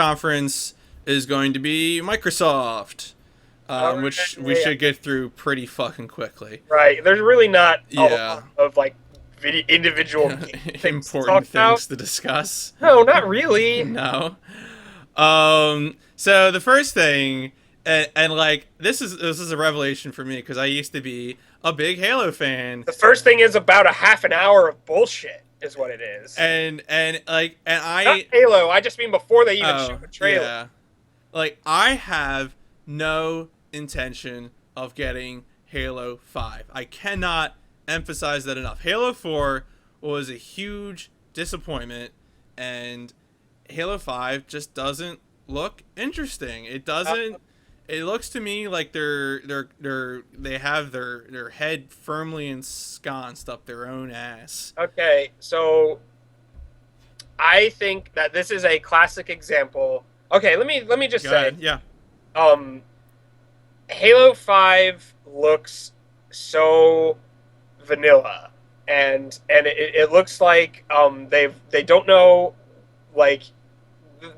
conference is going to be Microsoft, which we should get through pretty fucking quickly. Right. There's really not a Yeah. lot of like individual things to Important talk about. things to discuss. No, not really. No. So the first thing, and like this is a revelation for me because I used to be a big Halo fan, The first thing is about a half an hour of bullshit, is what it is. and Not I Halo. I just mean before they even oh show a trailer. yeah, like I have no intention of getting Halo 5. I cannot emphasize that enough. Halo 4 was a huge disappointment, and Halo 5 just doesn't look interesting. It doesn't. It looks to me like they have their head firmly ensconced up their own ass. Okay, so I think that this is a classic example. Okay, let me just Go say, ahead. Yeah. um, Halo 5 looks so vanilla, and it looks like they don't know, like,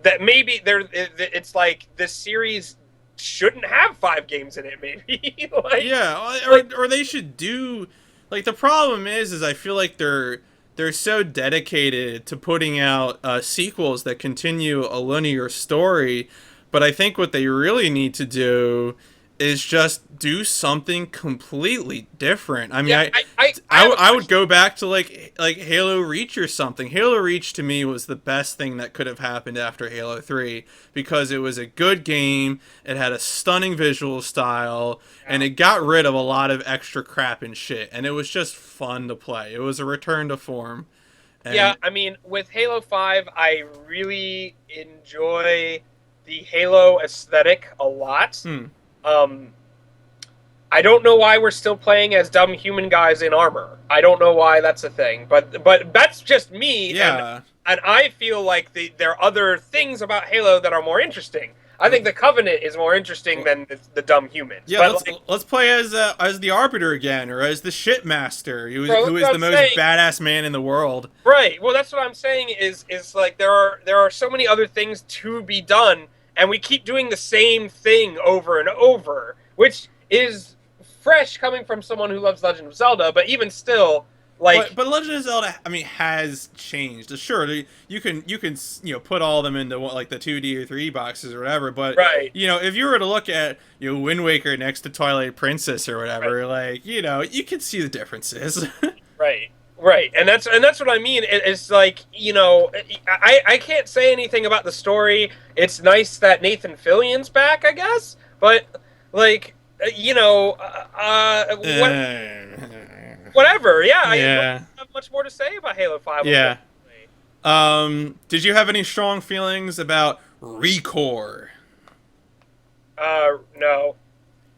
that maybe it's like this series shouldn't have 5 games in it, maybe. like Yeah, like or they should do, like, the problem is I feel like they're so dedicated to putting out sequels that continue a linear story, but I think what they really need to do is just do something completely different. I mean, yeah, I have a I would question. go back to like Halo Reach or something. Halo Reach to me was the best thing that could have happened after Halo 3 because it was a good game, it had a stunning visual style, and it got rid of a lot of extra crap and shit, and it was just fun to play. It was a return to form. Yeah, And I mean, with Halo 5, I really enjoy the Halo aesthetic a lot. hmm, Um, I don't know why we're still playing as dumb human guys in armor. I don't know why that's a thing, but that's just me, yeah. and I feel like there are other things about Halo that are more interesting. I think the Covenant is more interesting than the dumb humans. Yeah, But like, let's play as the Arbiter again, or as the Shipmaster, bro, who that's is what the I'm most saying. badass man in the world. Right. Well, that's what I'm saying is like there are so many other things to be done, and we keep doing the same thing over and over, which is fresh coming from someone who loves Legend of Zelda. But even still, like, But Legend of Zelda, I mean, has changed. Sure, you can put all of them into like the 2D or 3D boxes or whatever. But right, if you were to look at Wind Waker next to Twilight Princess or right, whatever, like you can see the differences. right, right, and that's what I mean. It's like, I can't say anything about the story. It's nice that Nathan Fillion's back, I guess, but like, what whatever. Yeah, I don't Yeah. have much more to say about Halo 5, Yeah. unfortunately. Did you have any strong feelings about reCore? No.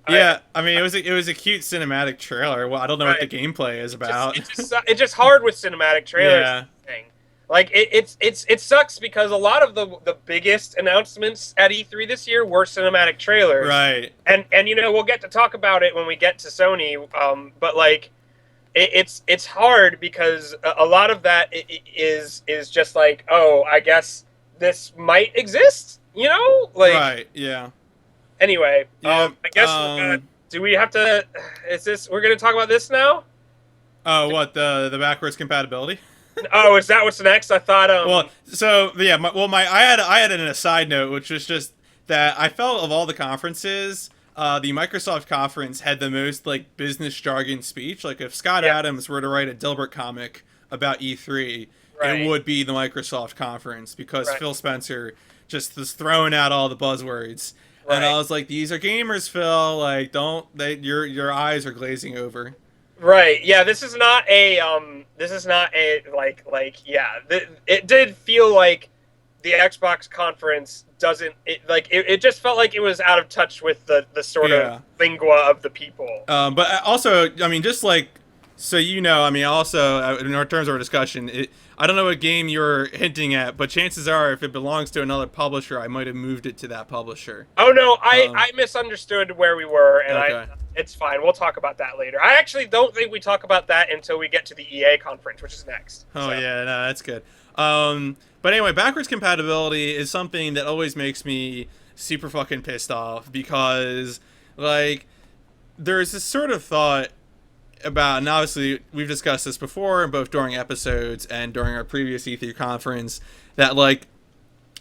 I Yeah, I mean it was a cute cinematic trailer. Well, I don't know what the Right. gameplay is It just about. it just it's just hard with cinematic trailers Yeah, thing. Like it sucks because a lot of the biggest announcements at E3 this year were cinematic trailers. right. And we'll get to talk about it when we get to Sony, but like it's hard because a lot of that is just like, oh, I guess this might exist, like. Right. Yeah. Anyway, Yeah. I guess we're gonna. Do we have to? Is this? We're gonna talk about this now? Oh, what the backwards compatibility? Oh, is that what's next? I thought. Well, so yeah. I had an aside note, which was just that I felt of all the conferences, the Microsoft conference had the most like business jargon speech. Like if Scott Yeah. Adams were to write a Dilbert comic about E3, it Right. would be the Microsoft conference because Right. Phil Spencer just was throwing out all the buzzwords. And I Right. was like, "These are gamers, Phil. Like, don't they? Your eyes are glazing over." Right. Yeah. This is not a. This is not a like. Yeah. It did feel like the Xbox conference doesn't. It just felt like it was out of touch with the sort of Yeah. lingua of the people. But also, I mean, just like so I mean, also in terms of our discussion, I don't know what game you're hinting at, but chances are, if it belongs to another publisher, I might have moved it to that publisher. Oh no, I Um, I misunderstood where we were, and I. okay. It's fine. We'll talk about that later. I actually don't think we talk about that until we get to the EA conference, which is next. Oh So. yeah, no, that's good. But anyway, backwards compatibility is something that always makes me super fucking pissed off because, like, there's this sort of thought about, and obviously we've discussed this before, both during episodes and during our previous E3 conference, that, like,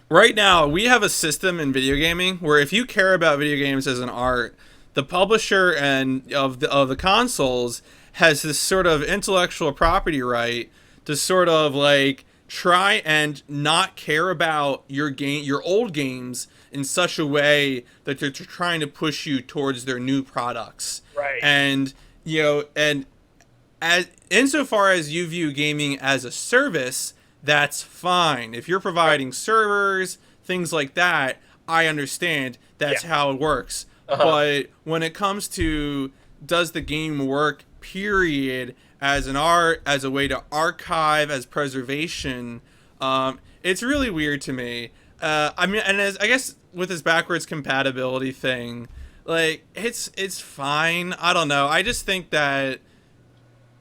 right now we have a system in video gaming where if you care about video games as an art, the publisher and of the consoles has this sort of intellectual property right to sort of like try and not care about your old games in such a way that they're trying to push you towards their new products. Right. And and as insofar as you view gaming as a service, that's fine. If you're providing servers, things like that, I understand that's how it works. But when it comes to does the game work, period, as an art, as a way to archive, as preservation, it's really weird to me. I mean, and I guess with this backwards compatibility thing, like it's fine. I don't know. I just think that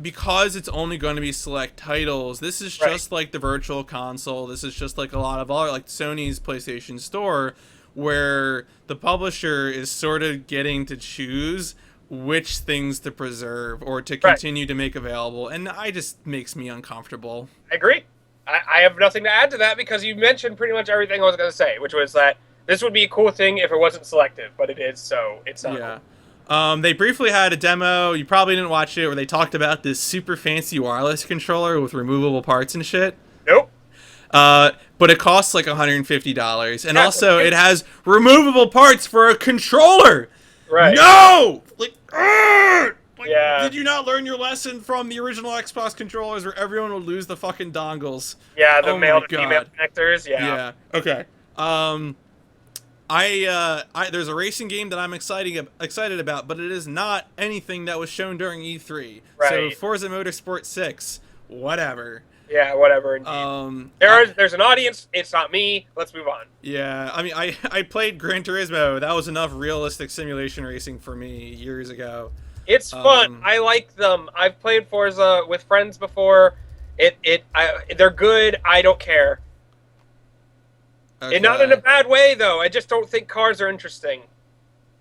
because it's only going to be select titles, this is just like the virtual console. This is just like a lot of other, like Sony's PlayStation Store, where the publisher is sort of getting to choose which things to preserve or to continue to make available, and I just makes me uncomfortable. I agree. I have nothing to add to that because you mentioned pretty much everything I was going to say, which was that this would be a cool thing if it wasn't selective, but it is, so it's not. Yeah. They briefly had a demo, you probably didn't watch it, where they talked about this super fancy wireless controller with removable parts and shit. Nope. But it costs like $150, and also it has removable parts for a controller. Right. No! Like, yeah. Did you not learn your lesson from the original Xbox controllers where everyone would lose the fucking dongles? Yeah, the male to female connectors. Yeah. Okay. There's a racing game that I'm excited about, but it is not anything that was shown during E3. Right. So Forza Motorsport 6, whatever. Yeah, whatever. There's an audience. It's not me. Let's move on. Yeah, I mean, I played Gran Turismo. That was enough realistic simulation racing for me years ago. It's fun. I like them. I've played Forza with friends before. They're good. I don't care. Okay. And not in a bad way, though. I just don't think cars are interesting.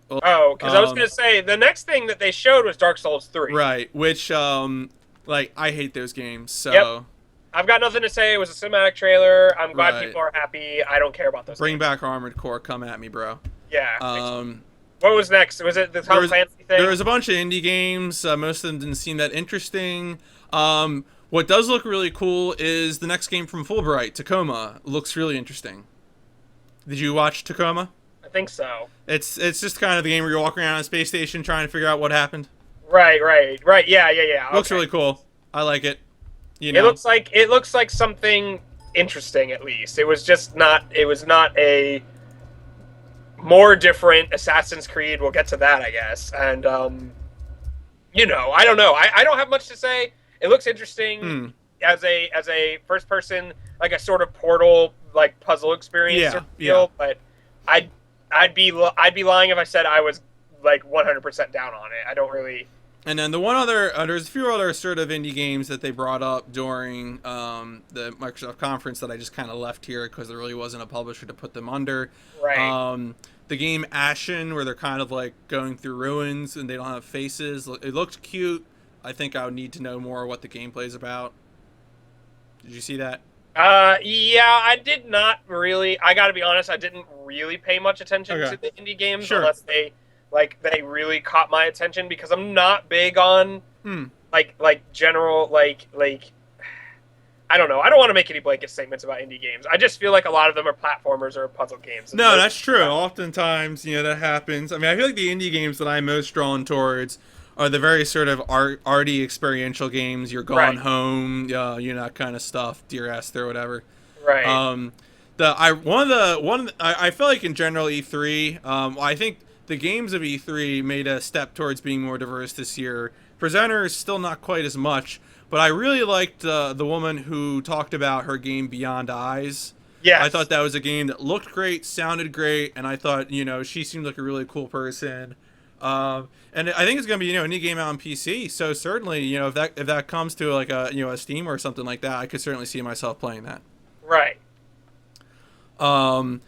Well, because I was going to say, the next thing that they showed was Dark Souls 3. Right, which, like, I hate those games, so... Yep. I've got nothing to say. It was a cinematic trailer. I'm glad people are happy. I don't care about those Bring games. back Armored Core. Come at me, bro. Yeah. What was next? Was it the Tom Clancy thing? There was a bunch of indie games. Most of them didn't seem that interesting. What does look really cool is the next game from Fulbright, Tacoma. Looks really interesting. Did you watch Tacoma? I think so. It's just kind of the game where you're walking around a space station trying to figure out what happened. Right. Yeah. Okay. Looks really cool. I like it. You know? It looks like something interesting, at least. It was not a more different Assassin's Creed. We'll get to that, I guess. And I don't know. I don't have much to say. It looks interesting as a first person, like a sort of Portal like puzzle experience feel. But I'd be lying if I said I was like 100% down on it. I don't really. And then there's a few other sort of indie games that they brought up during the Microsoft conference that I just kind of left here because there really wasn't a publisher to put them under. Right. The game Ashen, where they're kind of like going through ruins and they don't have faces. It looked cute. I think I would need to know more what the gameplay's about. Did you see that? Yeah, I did not really. I got to be honest, I didn't really pay much attention to the indie games unless they really caught my attention because I'm not big on like general like I don't know. I don't want to make any blanket statements about indie games. I just feel like a lot of them are platformers or puzzle games. No, that's true. Oftentimes, that happens. I mean, I feel like the indie games that I'm most drawn towards are the very sort of arty experiential games. You're going home, that kind of stuff. Dear Esther, whatever. Right. I feel like in general E3, I think the games of E3 made a step towards being more diverse this year. Presenters still not quite as much, but I really liked the woman who talked about her game Beyond Eyes. Yeah, I thought that was a game that looked great, sounded great, and I thought she seemed like a really cool person. And I think it's gonna be a new game out on PC. So certainly if that comes to like a Steam or something like that, I could certainly see myself playing that. Right. Um,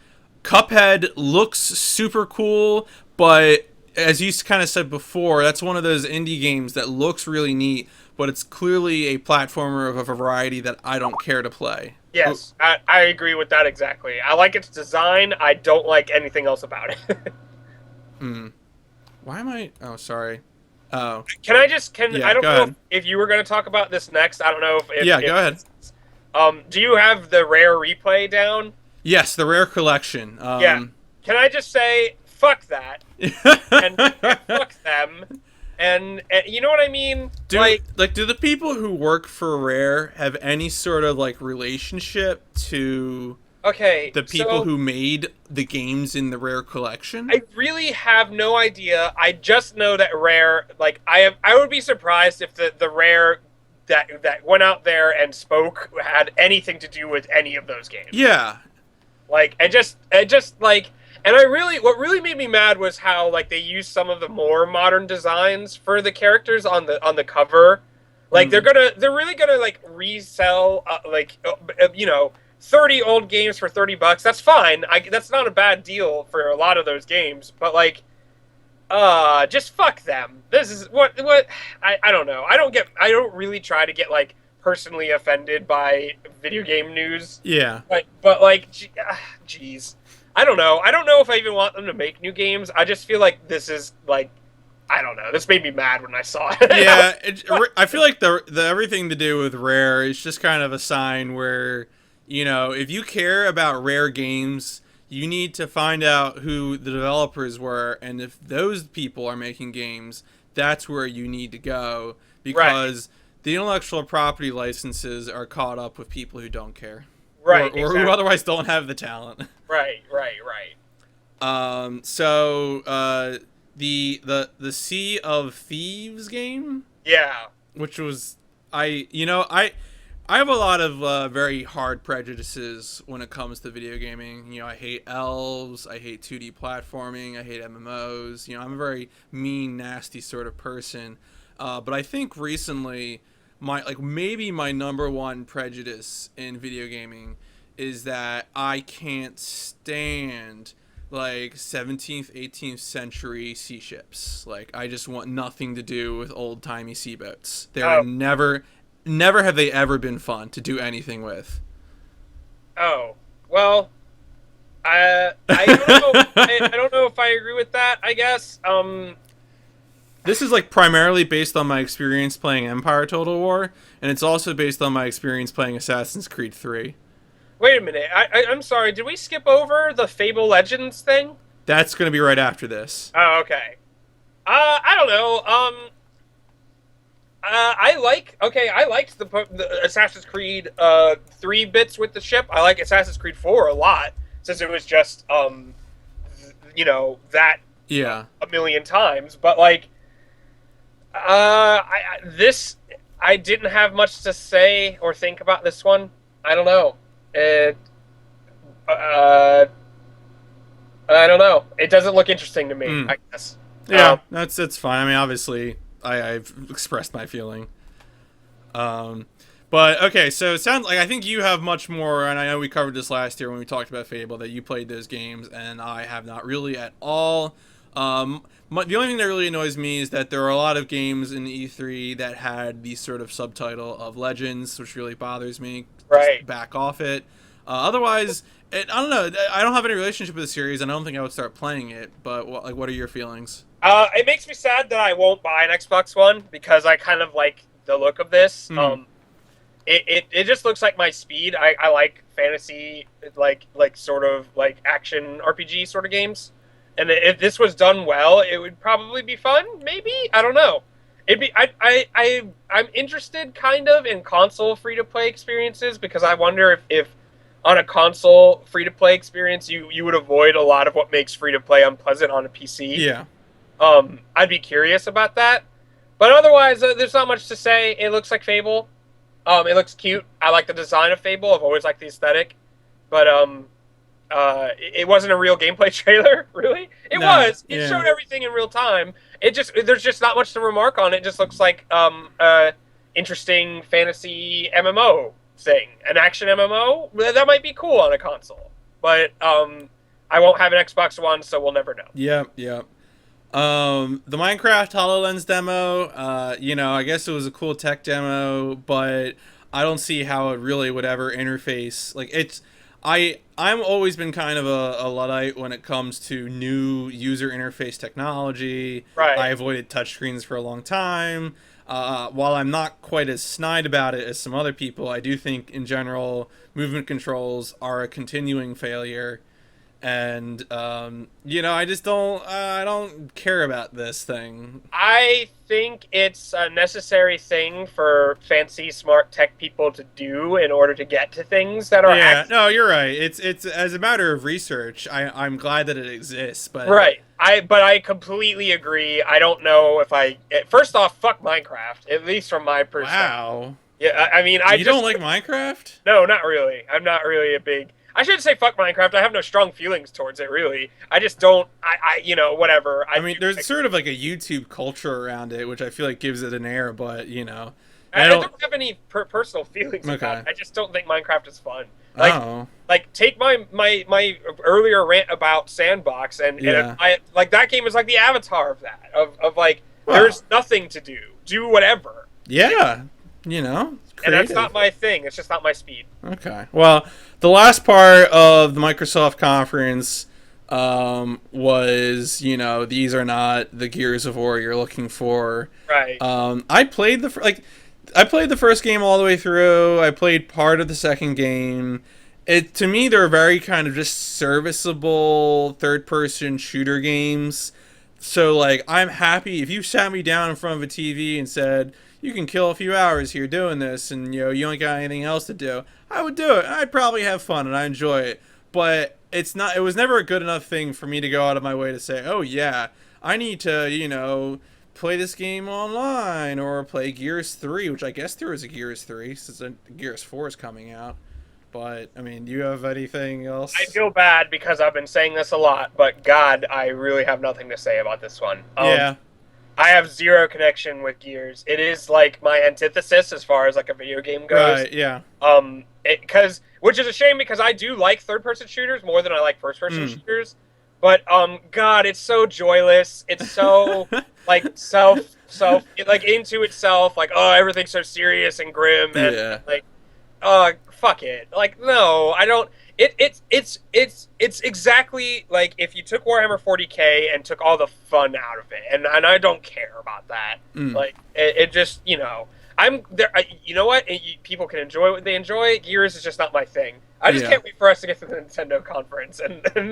Cuphead looks super cool, but as you kind of said before, that's one of those indie games that looks really neat, but it's clearly a platformer of a variety that I don't care to play. Oh, Yes, I agree with that exactly. I like its design. I don't like anything else about it. hmm. Why am I? Oh, sorry. Oh, Can I just can I yeah. don't Go know if, ahead. if you were going to talk about this next. I don't know Yeah, if go ahead. do you have the rare replay down? Yes, the rare collection. Yeah. Can I just say fuck that and fuck them and you know what I mean? do do the people who work for Rare have any sort of like relationship to Okay, the people so who made the games in the Rare collection? I really have no idea. I just know that Rare, like I would be surprised if the Rare that went out there and spoke had anything to do with any of those games. Yeah. Like it just like, and I really, what really made me mad was how like they used some of the more modern designs for the characters on the cover. Like Mm. they're really gonna like resell you know, 30 old games for 30 bucks. That's fine. That's not a bad deal for a lot of those games. But like, just fuck them. This is what I don't know. I don't really try to get like personally offended by video game news. Yeah. But like, jeez, I don't know. I don't know if I even want them to make new games. I just feel like this is like, I don't know. This made me mad when I saw it. Yeah, I feel like the everything to do with Rare is just kind of a sign where, you know, if you care about Rare games, you need to find out who the developers were, and if those people are making games, that's where you need to go, Right, because the intellectual property licenses are caught up with people who don't care, right, or who exactly. otherwise don't have the talent. Right. The Sea of Thieves game, Yeah. which was I have a lot of very hard prejudices when it comes to video gaming. You know, I hate elves, I hate 2D platforming, I hate MMOs. You know, I'm a very mean, nasty sort of person. But I think recently, maybe my number one prejudice in video gaming is that I can't stand like 17th, 18th century sea ships. Like, I just want nothing to do with old timey sea boats. They're Oh, never have they ever been fun to do anything with. oh. Well, I don't know. I don't know if I agree with that. I guess. This is like primarily based on my experience playing Empire Total War, and it's also based on my experience playing Assassin's Creed 3. Wait a minute. I'm sorry. Did we skip over the Fabled Legends thing? That's going to be right after this. Oh, okay. I don't know. I liked the Assassin's Creed 3 bits with the ship. I like Assassin's Creed 4 a lot since it was just you know, that Yeah. a million times. But like, this, I didn't have much to say or think about this one. I don't know. It I don't know. It doesn't look interesting to me, Mm. I guess. Yeah, that's fine. I mean, obviously, I've expressed my feeling. But okay, so it sounds like I think you have much more, and I know we covered this last year when we talked about Fable, that you played those games, and I have not really at all. The only thing that really annoys me is that there are a lot of games in E3 that had the sort of subtitle of Legends, which really bothers me. Right. Just back off it. Otherwise, I don't know. I don't have any relationship with the series, and I don't think I would start playing it. But what are your feelings? It makes me sad that I won't buy an Xbox One because I kind of like the look of this. Hmm. It just looks like my speed. I like fantasy, like sort of like action RPG sort of games. And if this was done well, it would probably be fun. Maybe, I don't know. It'd be I'm interested kind of in console free to play experiences because I wonder if on a console free to play experience you would avoid a lot of what makes free to play unpleasant on a PC. Yeah. I'd be curious about that. But otherwise, there's not much to say. It looks like Fable. It looks cute. I like the design of Fable. I've always liked the aesthetic. But it wasn't a real gameplay trailer, really. It was. It Yeah. showed everything in real time. There's just not much to remark on. It just looks like interesting fantasy MMO. thing. An action MMO that might be cool on a console, but I won't have an Xbox One, so we'll never know. Yep, yep. The Minecraft HoloLens demo, I guess it was a cool tech demo, but I don't see how it really would ever interface. Like I'm always been kind of a Luddite when it comes to new user interface technology. Right. I avoided touchscreens for a long time. While I'm not quite as snide about it as some other people, I do think in general movement controls are a continuing failure. And I just don't care about this thing. I think it's a necessary thing for fancy, smart tech people to do in order to get to things that are Yeah, no, you're right. It's as a matter of research. I'm glad that it exists, but right. I completely agree. I don't know if first off, fuck Minecraft, at least from my perspective. wow. Yeah, I mean, You don't like Minecraft? No, not really. I'm not really a big. I shouldn't say fuck Minecraft. I have no strong feelings towards it, really. I just don't. Whatever. I mean, there's sort of like a YouTube culture around it, which I feel like gives it an air, but I don't have any personal feelings Okay. about it. I just don't think Minecraft is fun. Oh. Like take my earlier rant about Sandbox, and I like that game is like the avatar of that. Of like, there's nothing to do. Do whatever. Yeah. And that's not my thing. It's just not my speed. Okay. Well, the last part of the Microsoft conference was, these are not the Gears of War you're looking for. Right. I played the first game all the way through. I played part of the second game. To me, they're very kind of just serviceable third-person shooter games. So, like, I'm happy if you sat me down in front of a TV and said, you can kill a few hours here doing this, and you don't got anything else to do, I would do it. I'd probably have fun and I enjoy it. But it was never a good enough thing for me to go out of my way to say, oh yeah, I need to, play this game online or play Gears 3, which I guess there was a Gears 3 since Gears 4 is coming out. But, I mean, do you have anything else? I feel bad because I've been saying this a lot, but God, I really have nothing to say about this one. Yeah. I have zero connection with Gears. It is like my antithesis as far as like a video game goes. Right, yeah. Which is a shame because I do like third-person shooters more than I like first-person shooters. But God, it's so joyless. It's so like like into itself. Like, oh, everything's so serious and grim, and like, fuck it. Like, no, I don't. It's exactly like if you took Warhammer 40K and took all the fun out of it, and I don't care about that. Like, it just, I'm there. You know what? People can enjoy what they enjoy. Gears is just not my thing. I just can't wait for us to get to the Nintendo conference, and then